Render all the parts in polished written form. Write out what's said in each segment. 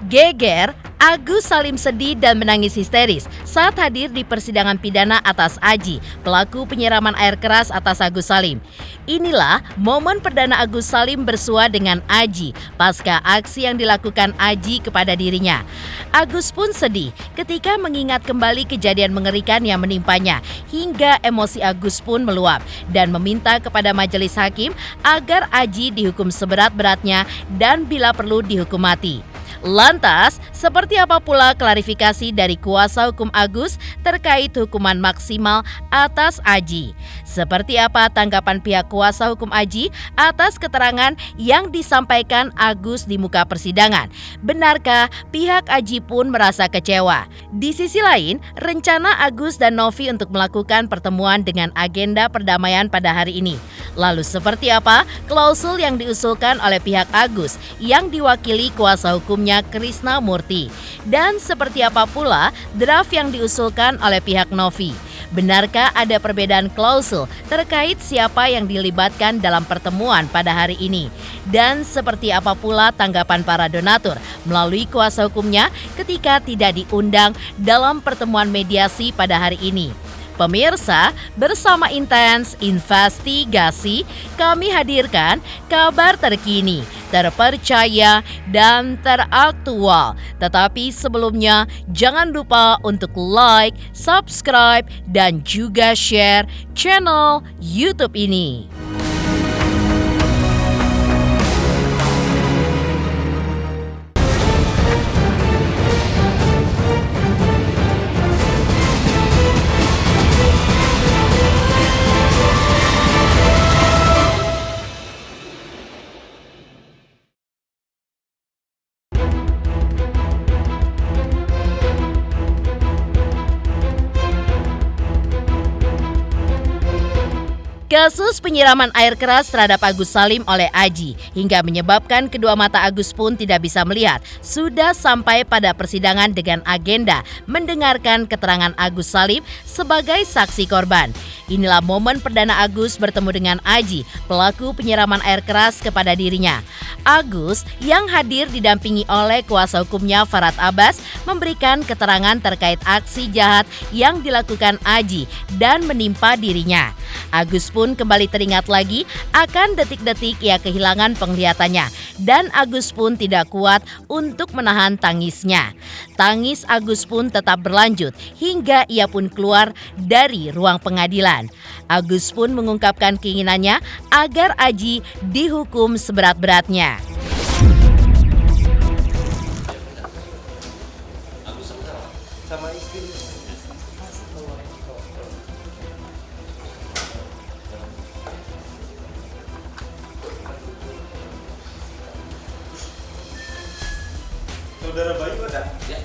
Geger, Agus Salim sedih dan menangis histeris saat hadir di persidangan pidana atas Aji, pelaku penyiraman air keras atas Agus Salim. Inilah momen perdana Agus Salim bersua dengan Aji pasca aksi yang dilakukan Aji kepada dirinya. Agus pun sedih ketika mengingat kembali kejadian mengerikan yang menimpanya, hingga emosi Agus pun meluap dan meminta kepada majelis hakim agar Aji dihukum seberat-beratnya dan bila perlu dihukum mati. Lantas, seperti apa pula klarifikasi dari kuasa hukum Agus terkait hukuman maksimal atas Aji? Seperti apa tanggapan pihak kuasa hukum Aji atas keterangan yang disampaikan Agus di muka persidangan? Benarkah pihak Aji pun merasa kecewa? Di sisi lain, rencana Agus dan Novi untuk melakukan pertemuan dengan agenda perdamaian pada hari ini. Lalu seperti apa klausul yang diusulkan oleh pihak Agus yang diwakili kuasa hukumnya Krisna Murti? Dan seperti apa pula draft yang diusulkan oleh pihak Novi? Benarkah ada perbedaan klausul terkait siapa yang dilibatkan dalam pertemuan pada hari ini? Dan seperti apa pula tanggapan para donatur melalui kuasa hukumnya ketika tidak diundang dalam pertemuan mediasi pada hari ini? Pemirsa, bersama Intens Investigasi, kami hadirkan kabar terkini, terpercaya, dan teraktual. Tetapi sebelumnya, jangan lupa untuk like, subscribe, dan juga share channel YouTube ini. Kasus penyiraman air keras terhadap Agus Salim oleh Aji hingga menyebabkan kedua mata Agus pun tidak bisa melihat sudah sampai pada persidangan dengan agenda mendengarkan keterangan Agus Salim sebagai saksi korban. Inilah momen perdana Agus bertemu dengan Aji, pelaku penyiraman air keras kepada dirinya. Agus yang hadir didampingi oleh kuasa hukumnya Farad Abbas memberikan keterangan terkait aksi jahat yang dilakukan Aji dan menimpa dirinya. Agus pun kembali teringat lagi akan detik-detik ia kehilangan penglihatannya dan Agus pun tidak kuat untuk menahan tangisnya. Tangis Agus pun tetap berlanjut hingga ia pun keluar dari ruang pengadilan. Agus pun mengungkapkan keinginannya agar Aji dihukum seberat-beratnya. Sama istri. Saudara Bayu ada? Ya.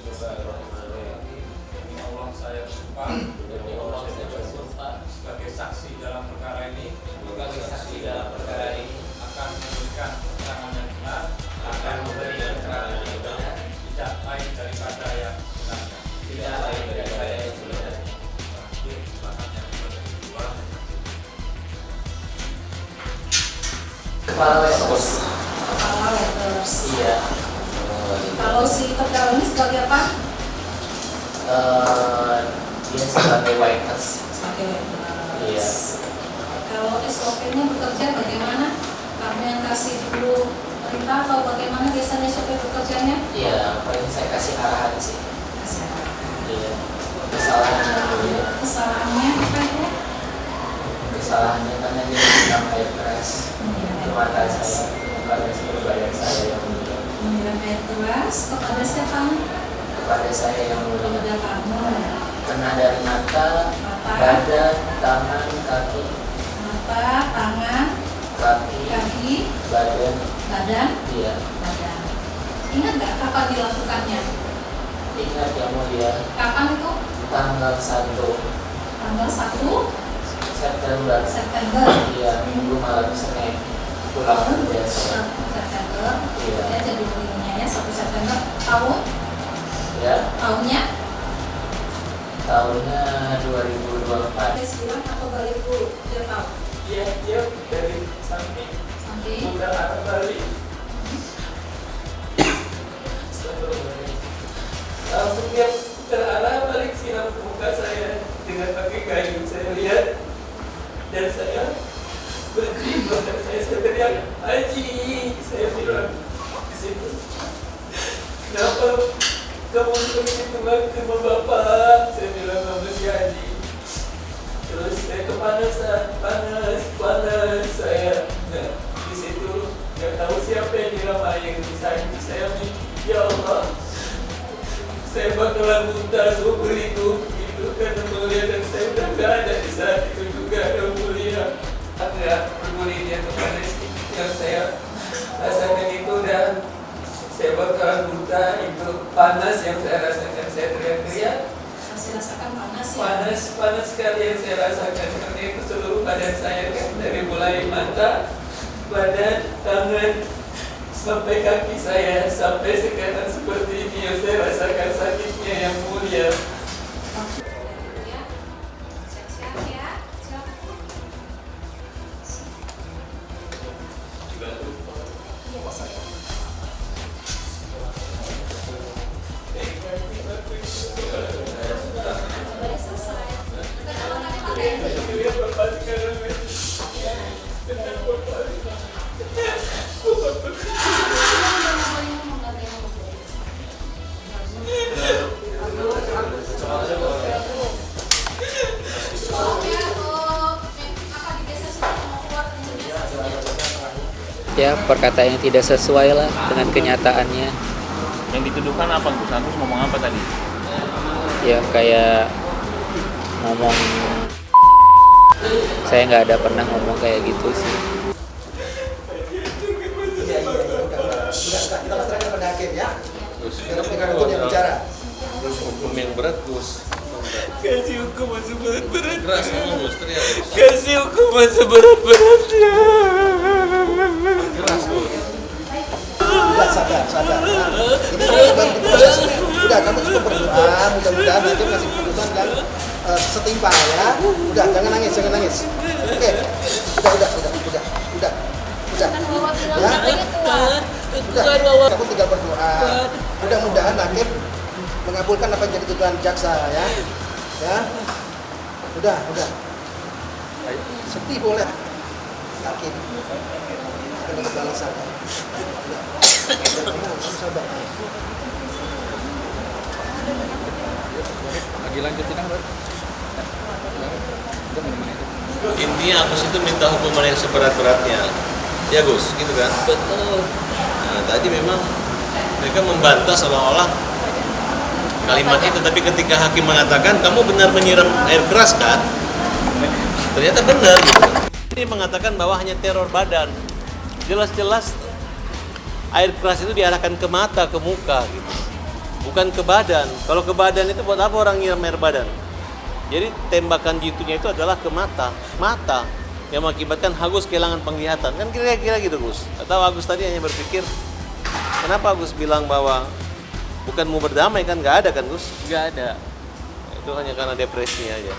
Bismillahirrahmanirrahim. Demi Allah saya bersumpah sebagai saksi dalam perkara ini akan memberikan keterangan yang benar, tidak lain daripada yang sebenarnya. Kepala Letters. Iya. Kalau si terdakwa ini sebagai apa? Dia sebagai waiters. Sebagai waiters. Iya. Kalau SOP-nya bekerja bagaimana? Kamu yang kasih dulu perintah atau bagaimana biasanya SOP bekerjanya? Iya, paling saya kasih arahan sih. Kasih arahan. Iya. Kesalahannya dulu ya. Kesalahannya apa itu? Kesalahannya karena dia sedang air keras. Ke mata saya, karena saya berbayar keras kepada siapa? kepada saya yang mulia. Kepada kamu. Kena dari mata, badan, tangan, kaki, Mata, tangan, kaki, kaki, badan, badan, iya. badan. Ingat nggak kapan dilakukannya? Ingat yang mulia, Kapan itu? tanggal 1 Tanggal 1 September. September. Iya, minggu malam Senin. Pulang kerja. 1 September. Iya. Ya, jadi bulannya ya 1 September. Tahun? Ya, Tahunnya? tahunnya 2024. Dia bilang atau balik dulu? Dia tahu. Iya, dari samping Samping. bukan arah balik. Langsung dia terarah balik siram muka saya dengan pakai kayu. Saya lihat dan saya berhenti belakang saya teriak, Haji, saya bilang di situ. Kenapa kamu seperti itu ke rumah bapak? Saya bilang sama si Haji. Terus saya kepanasan, panas saya. Nah, di situ nggak tahu siapa yang nyiram air di saya ya Allah, saya bakalan muntah seumur hidup gitu karena mulia dan saya udah nggak ada di saat itu juga yang mulia. Agak peduli dia kepada yang saya rasakan itu dan saya bakalan muntah itu panas yang saya rasakan, saya teriak-teriak. Masih rasakan panas ya? Panas sekali yang saya rasakan karena itu seluruh badan saya kan dari mulai mata, badan, tangan sampai kaki saya sampai sekarang seperti ini yang saya rasakan sakitnya yang mulia. Ya. Sehat-sehat ya. Silakan. Iya, saya. Sudah selesai. Kalau nggak pakai Ya, perkataan yang tidak sesuai lah dengan kenyataannya. Yang dituduhkan apa Gus? Agus ngomong apa tadi? Ya kayak ngomong, saya nggak ada pernah ngomong kayak gitu sih. Iya, udah, kita pasrahkan pada hakim ya. Biar penegak hukum yang bicara. Hukum yang berat, Gus. Kasih hukuman seberat-beratnya. Keras ngomong, Gus. Teriak, Gus. Kasih hukuman seberat-beratnya. Keras, Gus. Udah sadar. Ya. Ini bukan proses. Udah, kamu cukup berdoa. Mudah-mudahan hakim kasih keputusan yang setimpal ya. Udah, jangan nangis. Oke. Udah. Ya. Udah. Kamu tinggal berdoa. Mudah-mudahan hakim mengabulkan apa yang jadi tuntutan jaksa ya. Ya. Udah. Sedih boleh. Hakim. Akan dapat balasan. Kamu sabar. Lagi lanjut sidang, Bro. Intinya Agus itu minta hukuman yang seberat-beratnya. Ya Gus, gitu kan? Betul. Nah, tadi memang mereka membantah seolah-olah kalimat itu, tapi ketika hakim mengatakan kamu benar menyiram air keras kan? Ternyata benar gitu kan. Ini mengatakan bahwa hanya teror badan. Jelas-jelas air keras itu diarahkan ke mata, ke muka gitu. Bukan ke badan. Kalau ke badan itu buat apa orang nyiram air badan? Jadi tembakan jitunya itu adalah ke mata yang mengakibatkan Agus kehilangan penglihatan. Kan kira-kira gitu Gus. Atau Agus tadi hanya berpikir, kenapa Agus bilang bahwa bukan mau berdamai kan? Nggak ada kan Gus? Nggak ada. Itu hanya karena depresi aja.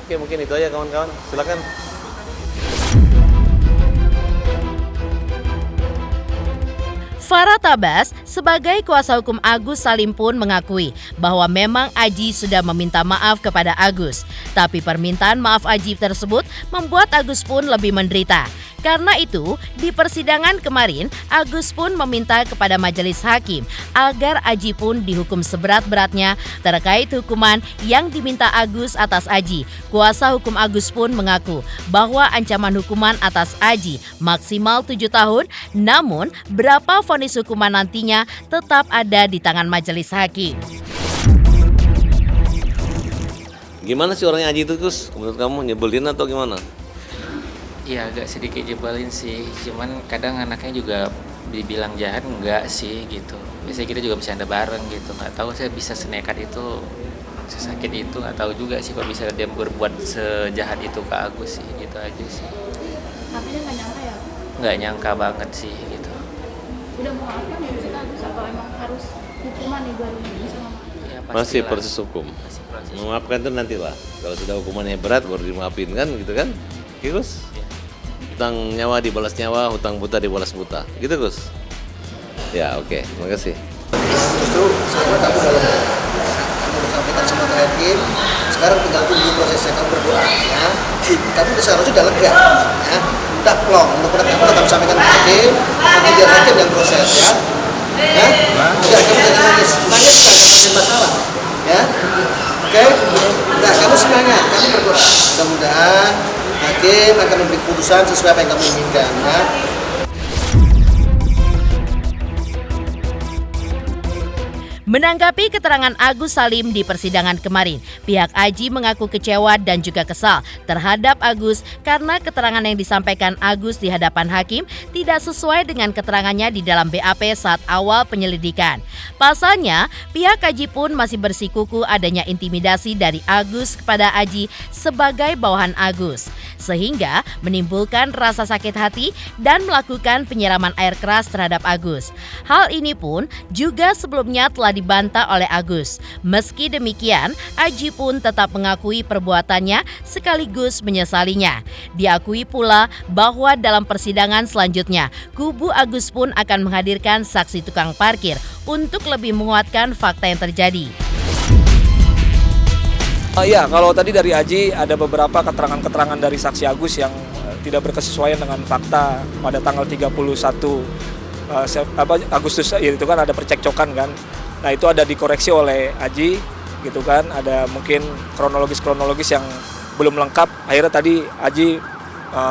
Oke, mungkin itu aja kawan-kawan. Silakan. Farah Tabas sebagai kuasa hukum Agus Salim pun mengakui bahwa memang Aji sudah meminta maaf kepada Agus. Tapi permintaan maaf Aji tersebut membuat Agus pun lebih menderita. Karena itu, di persidangan kemarin, Agus pun meminta kepada majelis hakim agar Aji pun dihukum seberat-beratnya terkait hukuman yang diminta Agus atas Aji. Kuasa hukum Agus pun mengaku bahwa ancaman hukuman atas Aji maksimal 7 tahun, namun berapa vonis hukuman nantinya tetap ada di tangan majelis hakim. Gimana sih orangnya Aji itu, Gus? Menurut kamu nyebelin atau gimana? Iya agak sedikit jebelin sih, cuman kadang anaknya juga dibilang jahat enggak sih gitu. Biasanya kita juga bisa anda bareng gitu, nggak tahu saya bisa senekat itu, sesakit itu nggak tahu juga sih kok bisa dia berbuat sejahat itu ke Agus sih, gitu aja sih. Tapi dia nggak nyangka ya? Nggak nyangka banget sih gitu. Udah memaafkan ya kita Agus atau emang harus hukuman nih baru bisa memaafkan? Ya, Masih pastilah. proses hukum. Masih proses. Memaafkan itu nantilah. Kalau sudah hukumannya berat baru dimaafin kan, gitu kan? Oke, Gus? Ya. Hutang nyawa dibalas nyawa, hutang buta dibalas buta. Gitu, Gus? Ya, oke. Terima kasih. Justru sekarang kamu dalam kamu sampaikan sama hakim, sekarang tinggal tunggu prosesnya, kamu berdoa ya. Kamu seharusnya udah lega ya. Udah plong, mudah-mudahan kamu sampaikan ke hakim, nanti biar hakim yang proses ya. Ya, udah kamu jangan nangis, ada masalah ya. Oke, udah kamu semangat, kamu berdoa. Mudah-mudahan hakim akan memberi keputusan sesuai apa yang kamu inginkan ya. Menanggapi keterangan Agus Salim di persidangan kemarin, pihak Aji mengaku kecewa dan juga kesal terhadap Agus karena keterangan yang disampaikan Agus di hadapan hakim tidak sesuai dengan keterangannya di dalam BAP saat awal penyelidikan. Pasalnya, pihak Aji pun masih bersikukuh adanya intimidasi dari Agus kepada Aji sebagai bawahan Agus, sehingga menimbulkan rasa sakit hati dan melakukan penyiraman air keras terhadap Agus. Hal ini pun juga sebelumnya telah dibantah oleh Agus. Meski demikian, Aji pun tetap mengakui perbuatannya sekaligus menyesalinya. Diakui pula bahwa dalam persidangan selanjutnya, kubu Agus pun akan menghadirkan saksi tukang parkir untuk lebih menguatkan fakta yang terjadi. Iya, kalau tadi dari Aji ada beberapa keterangan-keterangan dari saksi Agus yang tidak berkesesuaian dengan fakta pada tanggal 31 Agustus, ya itu kan ada percekcokan kan. Nah itu ada dikoreksi oleh Aji gitu kan, ada mungkin kronologis yang belum lengkap. Akhirnya tadi Aji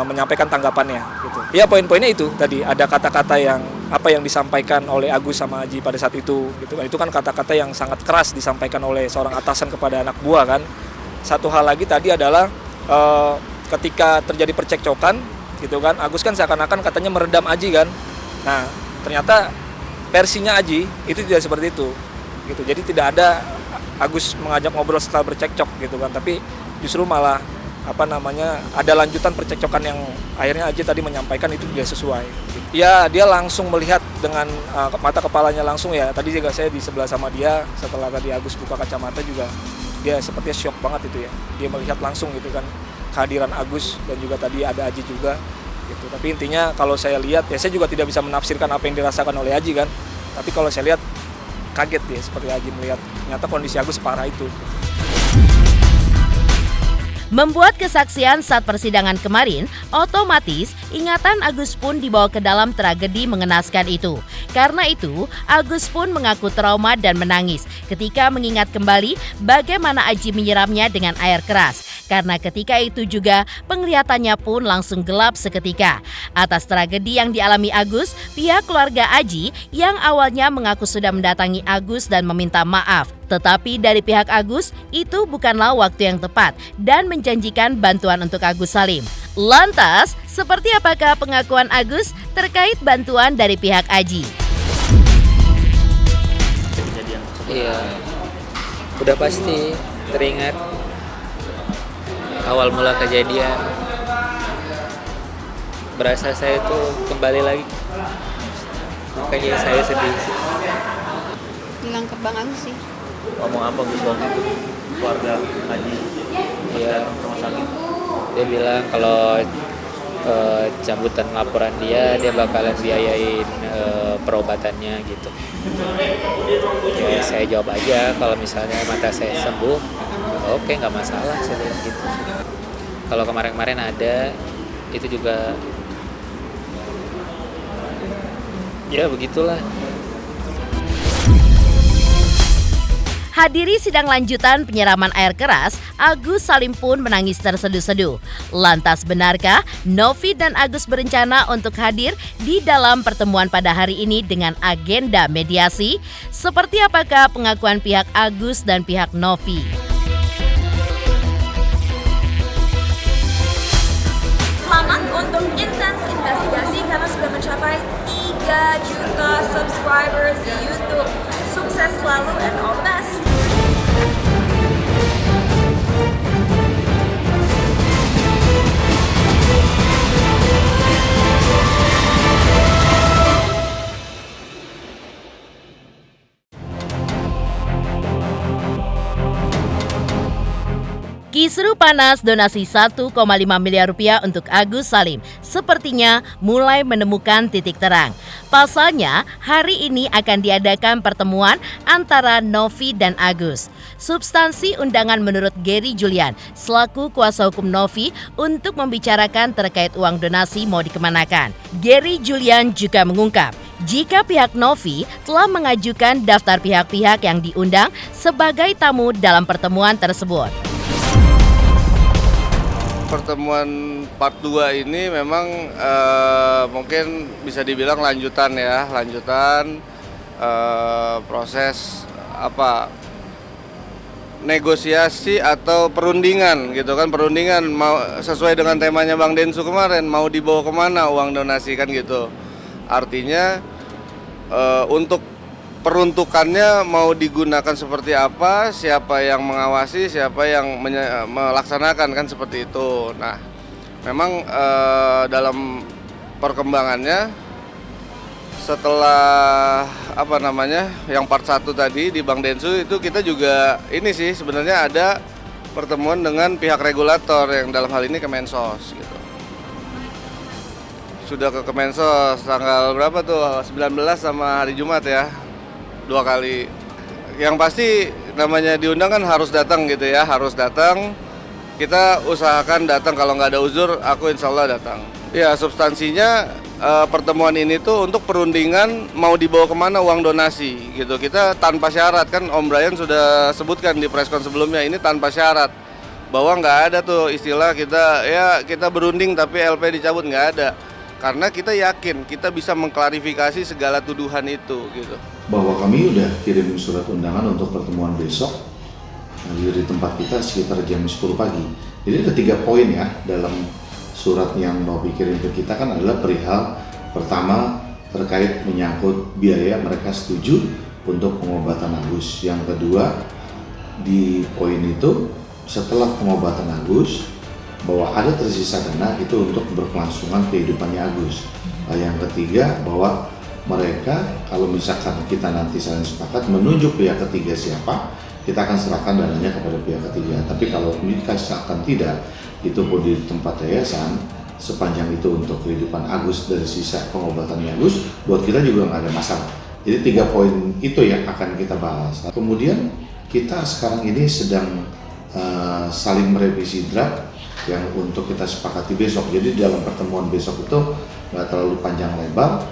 menyampaikan tanggapannya gitu. Ya poin-poinnya itu tadi ada kata-kata yang disampaikan oleh Agus sama Aji pada saat itu gitu kan. Itu kan kata-kata yang sangat keras disampaikan oleh seorang atasan kepada anak buah kan. Satu hal lagi tadi adalah ketika terjadi percekcokan gitu kan, Agus kan seakan-akan katanya meredam Aji kan. Nah, ternyata versinya Aji itu tidak seperti itu gitu. Jadi tidak ada Agus mengajak ngobrol setelah bercekcok gitu kan, tapi justru malah ada lanjutan percekcokan yang akhirnya Aji tadi menyampaikan itu tidak sesuai. Ya, dia langsung melihat dengan mata kepalanya langsung ya. Tadi juga saya di sebelah sama dia, setelah tadi Agus buka kacamata juga dia sepertinya shock banget itu ya. Dia melihat langsung gitu kan kehadiran Agus dan juga tadi ada Aji juga. Gitu. Tapi intinya kalau saya lihat ya, saya juga tidak bisa menafsirkan apa yang dirasakan oleh Aji kan. Tapi kalau saya lihat kaget ya, seperti Aji melihat ternyata kondisi Agus separah itu. Membuat kesaksian saat persidangan kemarin, otomatis ingatan Agus pun dibawa ke dalam tragedi mengenaskan itu. Karena itu, Agus pun mengaku trauma dan menangis ketika mengingat kembali bagaimana Aji menyiramnya dengan air keras. Karena ketika itu juga penglihatannya pun langsung gelap seketika. Atas tragedi yang dialami Agus, pihak keluarga Aji yang awalnya mengaku sudah mendatangi Agus dan meminta maaf. Tetapi dari pihak Agus, itu bukanlah waktu yang tepat dan menjanjikan bantuan untuk Agus Salim. Lantas, seperti apakah pengakuan Agus terkait bantuan dari pihak Aji? Iya, udah pasti teringat awal mula kejadian. Berasa saya itu kembali lagi, makanya saya sedih sih. Bilang ke Bang Agus sih. Ngomong apa Gus waktu itu keluarga Aji Iya, rumah sakit? dia bilang kalau cabutan laporan dia bakalan biayain perobatannya gitu. Ya saya jawab aja kalau misalnya mata saya sembuh, oke nggak masalah saya bilang gitu. Kalau kemarin-kemarin ada itu juga Ya begitulah. Hadiri sidang lanjutan penyiraman air keras, Agus Salim pun menangis terseduh-seduh. Lantas benarkah Novi dan Agus berencana untuk hadir di dalam pertemuan pada hari ini dengan agenda mediasi? Seperti apakah pengakuan pihak Agus dan pihak Novi? Selamat untuk intens investigasi karena sudah mencapai 3 juta subscribers di YouTube. Sukses selalu and all the best. Kisru panas donasi 1,5 miliar rupiah untuk Agus Salim sepertinya mulai menemukan titik terang. Pasalnya, hari ini akan diadakan pertemuan antara Novi dan Agus. Substansi undangan menurut Gary Julian selaku kuasa hukum Novi untuk membicarakan terkait uang donasi mau dikemanakan. Gary Julian juga mengungkap, jika pihak Novi telah mengajukan daftar pihak-pihak yang diundang sebagai tamu dalam pertemuan tersebut. Pertemuan part 2 ini memang mungkin bisa dibilang lanjutan proses negosiasi atau perundingan gitu kan, perundingan mau sesuai dengan temanya Bang Densu kemarin, mau dibawa kemana uang donasi kan gitu. Artinya untuk peruntukannya mau digunakan seperti apa, siapa yang mengawasi, siapa yang melaksanakan kan seperti itu. Nah, memang dalam perkembangannya setelah yang part 1 tadi di Bang Densu itu kita juga ini sih sebenarnya ada pertemuan dengan pihak regulator yang dalam hal ini Kemensos gitu. Sudah ke Kemensos tanggal berapa tuh? 19 sama hari Jumat ya. 2 kali. Yang pasti namanya diundang kan harus datang gitu ya, harus datang. Kita usahakan datang, kalau nggak ada uzur aku insya Allah datang. Ya substansinya pertemuan ini tuh untuk perundingan mau dibawa kemana uang donasi gitu. Kita tanpa syarat kan Om Brian sudah sebutkan di preskon sebelumnya, ini tanpa syarat. Bahwa nggak ada tuh istilah kita berunding tapi LP dicabut, nggak ada. Karena kita yakin kita bisa mengklarifikasi segala tuduhan itu gitu. Bahwa kami udah kirim surat undangan untuk pertemuan besok di tempat kita sekitar jam 10 pagi. Jadi ada 3 poin ya dalam surat yang mau dikirim ke kita kan adalah perihal pertama terkait menyangkut biaya mereka setuju untuk pengobatan Agus. Yang kedua di poin itu setelah pengobatan Agus bahwa ada tersisa dana itu untuk berkelangsungan kehidupannya Agus. Yang ketiga bahwa mereka kalau misalkan kita nanti saling sepakat menunjuk pihak ketiga siapa, kita akan serahkan dananya kepada pihak ketiga. Tapi kalau misalkan tidak, itu pun di tempat yayasan sepanjang itu untuk kehidupan Agus dari sisa pengobatannya Agus, buat kita juga nggak ada masalah. Jadi 3 poin itu yang akan kita bahas. Kemudian kita sekarang ini sedang saling merevisi draft yang untuk kita sepakati besok. Jadi dalam pertemuan besok itu nggak terlalu panjang lebar,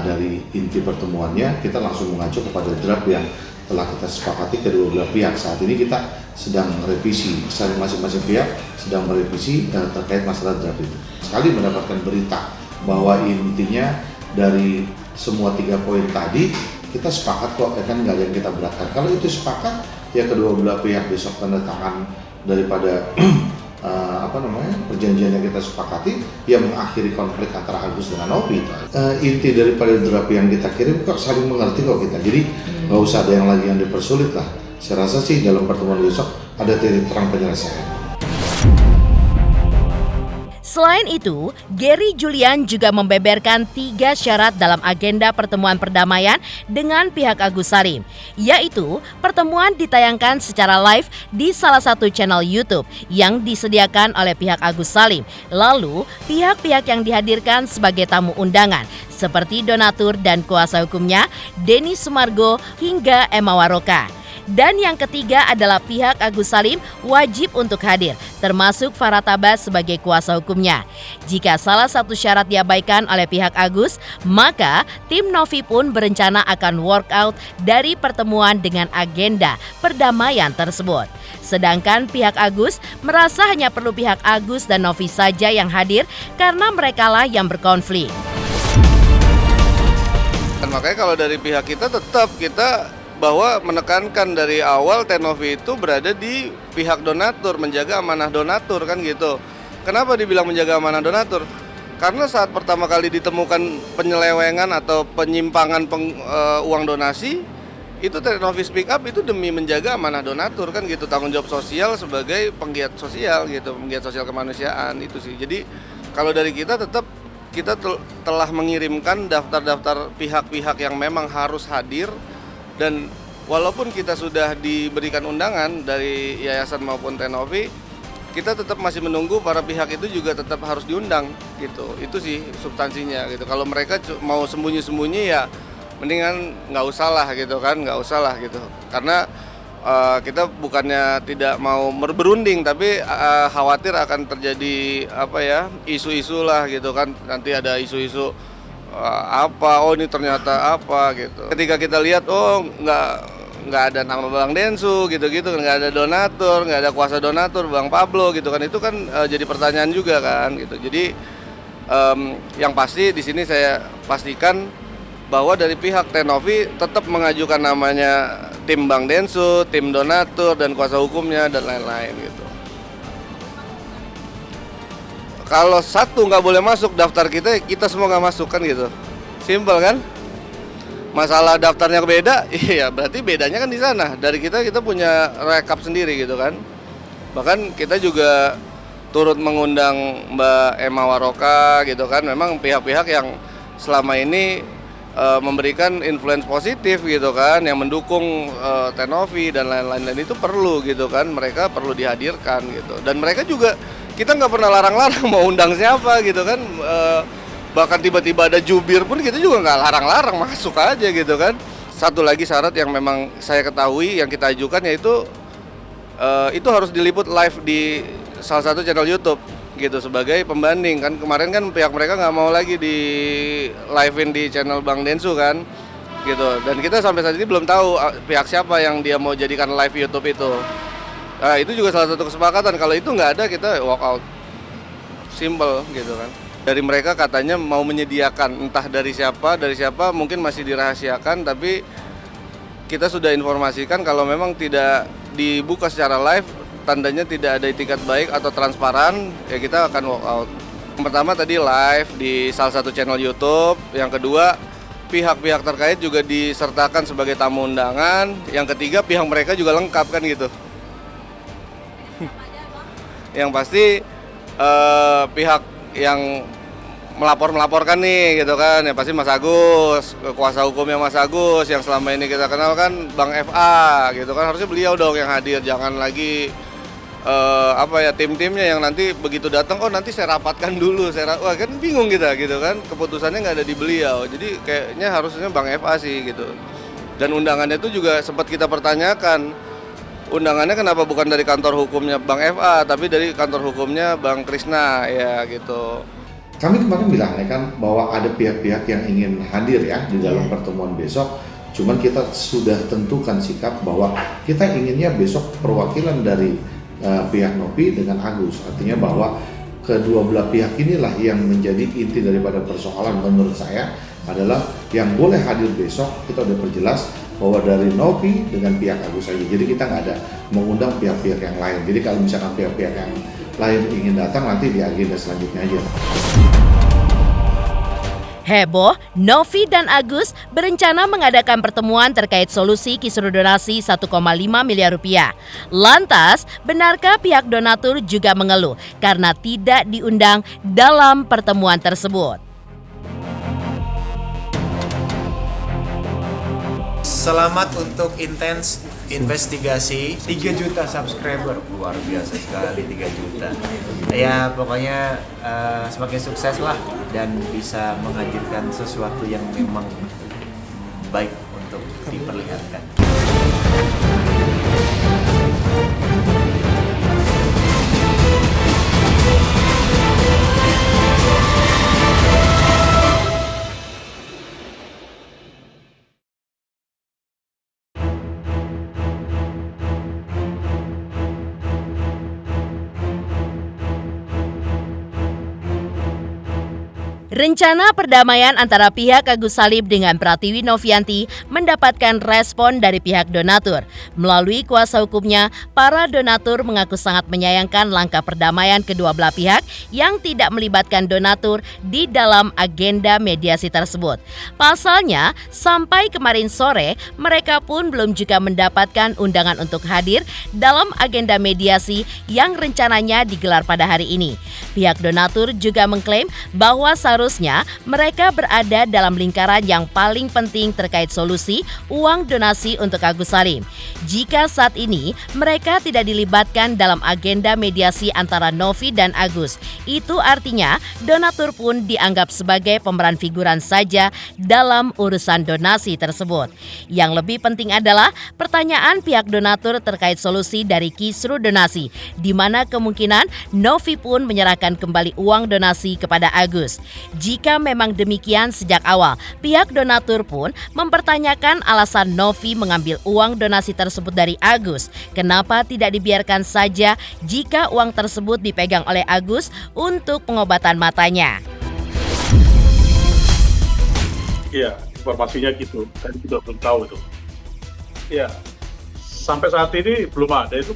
dari inti pertemuannya kita langsung mengacu kepada draft yang telah kita sepakati kedua belah pihak. Saat ini kita sedang revisi, masing-masing pihak sedang merevisi terkait masalah draft itu. Sekali mendapatkan berita bahwa intinya dari semua 3 poin tadi kita sepakat kok, kan nggak ada yang kita beratkan. Kalau itu sepakat, ya kedua belah pihak besok tanda tangan daripada perjanjian yang kita sepakati yang mengakhiri konflik antara Agus dengan Novi. Inti daripada draft yang kita kirim kok saling mengerti kok kita, jadi nggak usah ada yang lagi yang dipersulit lah. Saya rasa sih dalam pertemuan besok ada titik terang penyelesaian. Selain itu, Gary Julian juga membeberkan 3 syarat dalam agenda pertemuan perdamaian dengan pihak Agus Salim, yaitu pertemuan ditayangkan secara live di salah satu channel YouTube yang disediakan oleh pihak Agus Salim. Lalu, pihak-pihak yang dihadirkan sebagai tamu undangan seperti donatur dan kuasa hukumnya, Denny Sumargo hingga Emma Waroka. Dan yang ketiga adalah pihak Agus Salim wajib untuk hadir, termasuk Farah Tabas sebagai kuasa hukumnya. Jika salah satu syarat diabaikan oleh pihak Agus, maka tim Novi pun berencana akan workout dari pertemuan dengan agenda perdamaian tersebut. Sedangkan pihak Agus merasa hanya perlu pihak Agus dan Novi saja yang hadir karena merekalah yang berkonflik. Dan makanya kalau dari pihak kita tetap kita bahwa menekankan dari awal Tenovi itu berada di pihak donatur, menjaga amanah donatur kan gitu. Kenapa dibilang menjaga amanah donatur? Karena saat pertama kali ditemukan penyelewengan atau penyimpangan uang donasi, itu Tenovi Speak Up itu demi menjaga amanah donatur kan gitu, tanggung jawab sosial sebagai penggiat sosial gitu, penggiat sosial kemanusiaan itu sih. Jadi kalau dari kita tetap kita telah mengirimkan daftar-daftar pihak-pihak yang memang harus hadir. Dan walaupun kita sudah diberikan undangan dari yayasan maupun Tenovi, kita tetap masih menunggu para pihak itu juga tetap harus diundang gitu. Itu sih substansinya gitu. Kalau mereka mau sembunyi-sembunyi ya mendingan nggak usah lah gitu kan, nggak usah lah gitu. Karena kita bukannya tidak mau berunding, tapi khawatir akan terjadi isu-isu lah gitu kan. Nanti ada isu-isu ini ternyata apa gitu. Ketika kita lihat nggak ada nama Bang Densu gitu-gitu, nggak ada donatur, nggak ada kuasa donatur Bang Pablo gitu kan, itu kan jadi pertanyaan juga kan gitu. Jadi yang pasti di sini saya pastikan bahwa dari pihak Tenovi tetap mengajukan namanya tim Bang Densu, tim donatur dan kuasa hukumnya dan lain-lain gitu. Kalau satu nggak boleh masuk daftar kita semua nggak masuk kan gitu. Simpel kan? Masalah daftarnya beda, iya berarti bedanya kan di sana. Dari kita punya rekap sendiri gitu kan. Bahkan kita juga turut mengundang Mbak Emma Waroka gitu kan. Memang pihak-pihak yang selama ini memberikan influence positif gitu kan, yang mendukung Tenovi dan lain-lain, dan itu perlu gitu kan. Mereka perlu dihadirkan gitu. Dan mereka juga kita nggak pernah larang-larang mau undang siapa gitu kan, bahkan tiba-tiba ada jubir pun kita juga nggak larang-larang, masuk aja gitu kan. Satu lagi syarat yang memang saya ketahui yang kita ajukan yaitu itu harus diliput live di salah satu channel YouTube gitu sebagai pembanding kan. Kemarin kan pihak mereka nggak mau lagi di live-in di channel Bang Densu kan gitu, dan kita sampai saat ini belum tahu pihak siapa yang dia mau jadikan live YouTube itu. Nah, itu juga salah satu kesepakatan. Kalau itu nggak ada, kita walk out. Simple gitu kan. Dari mereka katanya mau menyediakan, entah dari siapa mungkin masih dirahasiakan, tapi kita sudah informasikan kalau memang tidak dibuka secara live, tandanya tidak ada itikat baik atau transparan, ya kita akan walk out. Yang pertama tadi live di salah satu channel YouTube, yang kedua pihak-pihak terkait juga disertakan sebagai tamu undangan, yang ketiga pihak mereka juga lengkap kan gitu. Yang pasti pihak yang melaporkan nih gitu kan, ya pasti Mas Agus, kuasa hukumnya Mas Agus yang selama ini kita kenal kan Bang FA gitu kan, harusnya beliau dong yang hadir, jangan lagi tim-timnya yang nanti begitu datang nanti saya rapatkan dulu, wah kan bingung kita gitu kan, keputusannya nggak ada di beliau, jadi kayaknya harusnya Bang FA sih gitu. Dan undangannya itu juga sempat kita pertanyakan, undangannya kenapa bukan dari kantor hukumnya Bang FA, tapi dari kantor hukumnya Bang Krisna ya gitu. Kami kemarin bilang kan bahwa ada pihak-pihak yang ingin hadir ya di dalam pertemuan besok. Cuman kita sudah tentukan sikap bahwa kita inginnya besok perwakilan dari pihak Novi dengan Agus. Artinya bahwa kedua belah pihak inilah yang menjadi inti daripada persoalan menurut saya adalah yang boleh hadir besok. Kita udah perjelas bahwa dari Novi dengan pihak Agus saja. Jadi kita nggak ada mengundang pihak-pihak yang lain. Jadi kalau misalkan pihak-pihak yang lain ingin datang, nanti di agenda selanjutnya aja. Heboh, Novi dan Agus berencana mengadakan pertemuan terkait solusi kisru donasi 1,5 miliar rupiah. Lantas, benarkah pihak donatur juga mengeluh karena tidak diundang dalam pertemuan tersebut? Selamat untuk intens investigasi 3 juta subscriber, luar biasa sekali 3 juta. Ya pokoknya semakin sukses lah dan bisa menghadirkan sesuatu yang memang baik untuk diperlihatkan. Rencana perdamaian antara pihak Agus Salim dengan Pratiwi Novianti mendapatkan respon dari pihak donatur. Melalui kuasa hukumnya, para donatur mengaku sangat menyayangkan langkah perdamaian kedua belah pihak yang tidak melibatkan donatur di dalam agenda mediasi tersebut. Pasalnya, sampai kemarin sore, mereka pun belum juga mendapatkan undangan untuk hadir dalam agenda mediasi yang rencananya digelar pada hari ini. Pihak donatur juga mengklaim bahwa seharusnya mereka berada dalam lingkaran yang paling penting terkait solusi uang donasi untuk Agus Salim. Jika saat ini mereka tidak dilibatkan dalam agenda mediasi antara Novi dan Agus, itu artinya donatur pun dianggap sebagai pemeran figuran saja dalam urusan donasi tersebut. Yang lebih penting adalah pertanyaan pihak donatur terkait solusi dari kisru donasi, di mana kemungkinan Novi pun menyerahkan kembali uang donasi kepada Agus. Jika memang demikian sejak awal, pihak donatur pun mempertanyakan alasan Novi mengambil uang donasi tersebut dari Agus. Kenapa tidak dibiarkan saja jika uang tersebut dipegang oleh Agus untuk pengobatan matanya? Iya, informasinya gitu. Tadi juga belum tahu itu. Iya, sampai saat ini belum ada itu.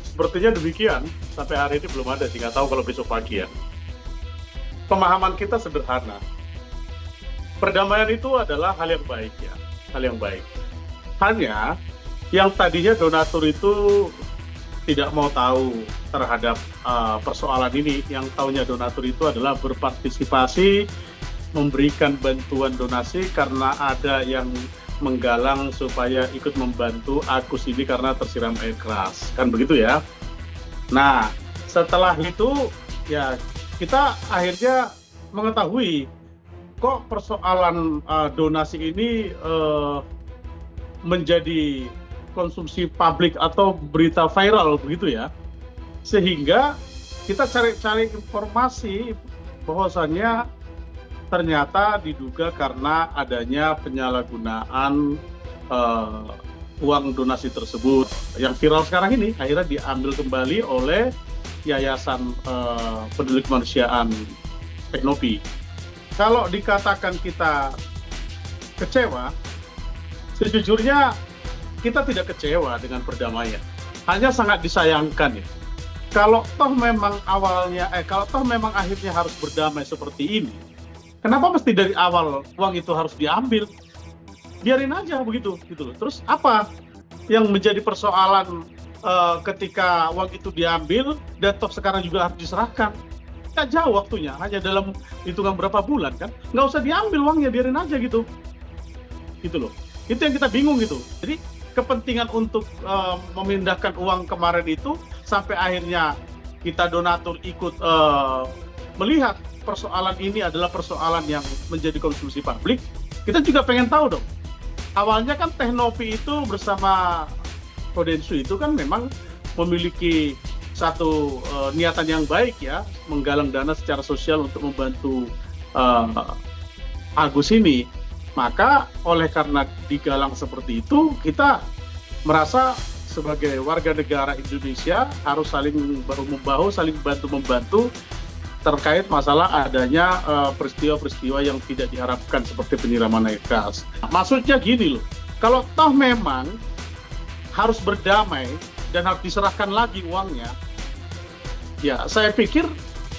Sepertinya demikian. Sampai hari ini belum ada sih, nggak tahu kalau besok pagi ya. Pemahaman kita sederhana. Perdamaian itu adalah hal yang baik ya, hal yang baik. Hanya yang tadinya donatur itu tidak mau tahu terhadap persoalan ini, yang taunya donatur itu adalah berpartisipasi, memberikan bantuan donasi karena ada yang menggalang supaya ikut membantu Agus ini karena tersiram air keras, kan begitu ya. Nah, setelah itu ya kita akhirnya mengetahui kok persoalan donasi ini menjadi konsumsi publik atau berita viral begitu ya, sehingga kita cari-cari informasi bahwasannya ternyata diduga karena adanya penyalahgunaan uang donasi tersebut yang viral sekarang ini akhirnya diambil kembali oleh Yayasan Peduli Kemanusiaan Teknopi. Kalau dikatakan kita kecewa, sejujurnya kita tidak kecewa dengan perdamaian. Hanya sangat disayangkan ya. Kalau toh memang akhirnya harus berdamai seperti ini, kenapa mesti dari awal uang itu harus diambil? Biarin aja begitu, gitu loh. Terus apa yang menjadi persoalan ketika uang itu diambil dan toh sekarang juga harus diserahkan? Nggak jauh waktunya, hanya dalam hitungan berapa bulan kan? Nggak usah diambil uangnya, biarin aja gitu. Gitu loh. Itu yang kita bingung gitu. Jadi kepentingan untuk memindahkan uang kemarin itu sampai akhirnya kita donatur ikut melihat persoalan ini adalah persoalan yang menjadi konsumsi publik. Kita juga pengen tahu dong. Awalnya kan Teknopi itu bersama Kodensu itu kan memang memiliki satu niatan yang baik ya, menggalang dana secara sosial untuk membantu Agus ini. Maka oleh karena digalang seperti itu, kita merasa sebagai warga negara Indonesia harus saling bahu-membahu, saling bantu-membantu terkait masalah adanya peristiwa-peristiwa yang tidak diharapkan seperti penyiraman air keras. Maksudnya gini loh, kalau toh memang harus berdamai dan harus diserahkan lagi uangnya, ya saya pikir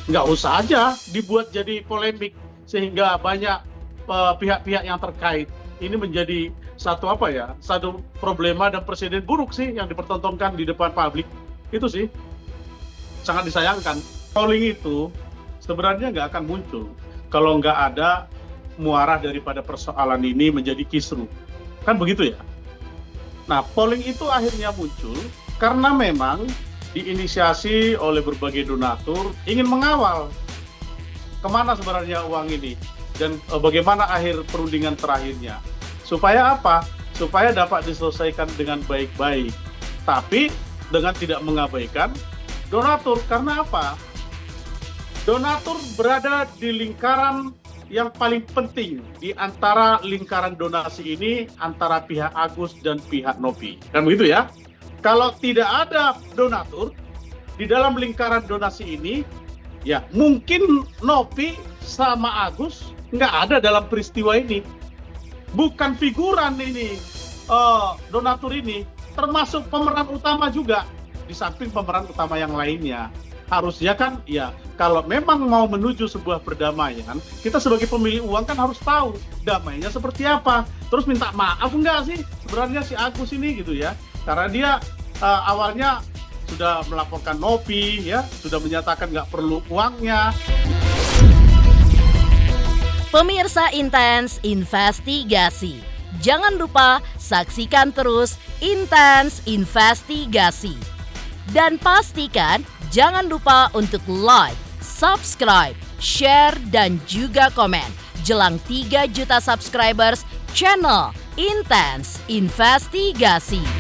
nggak usah aja dibuat jadi polemik sehingga banyak pihak-pihak yang terkait. Ini menjadi satu problema dan presiden buruk sih yang dipertontonkan di depan publik. Itu sih sangat disayangkan. Polling itu sebenarnya nggak akan muncul kalau nggak ada muarah daripada persoalan ini menjadi kisru. Kan begitu ya? Nah, polling itu akhirnya muncul karena memang diinisiasi oleh berbagai donatur ingin mengawal kemana sebenarnya uang ini dan bagaimana akhir perundingan terakhirnya. Supaya apa? Supaya dapat diselesaikan dengan baik-baik. tapi dengan tidak mengabaikan donatur. Karena apa? Donatur berada di lingkaran yang paling penting di antara lingkaran donasi ini antara pihak Agus dan pihak Nopi. Kan begitu ya? Kalau tidak ada donatur di dalam lingkaran donasi ini, ya mungkin Nopi sama Agus nggak ada dalam peristiwa ini. Bukan figuran ini, donatur ini, termasuk pemeran utama juga, di samping pemeran utama yang lainnya. Harusnya kan, ya kalau memang mau menuju sebuah perdamaian, kita sebagai pemilik uang kan harus tahu damainya seperti apa. Terus minta maaf enggak sih sebenarnya si Agus ini gitu ya. Karena dia awalnya sudah melaporkan Nopi, ya sudah menyatakan nggak perlu uangnya. Pemirsa Intens Investigasi, jangan lupa saksikan terus Intens Investigasi. Dan pastikan jangan lupa untuk like, subscribe, share, dan juga komen jelang 3 juta subscribers channel Intens Investigasi.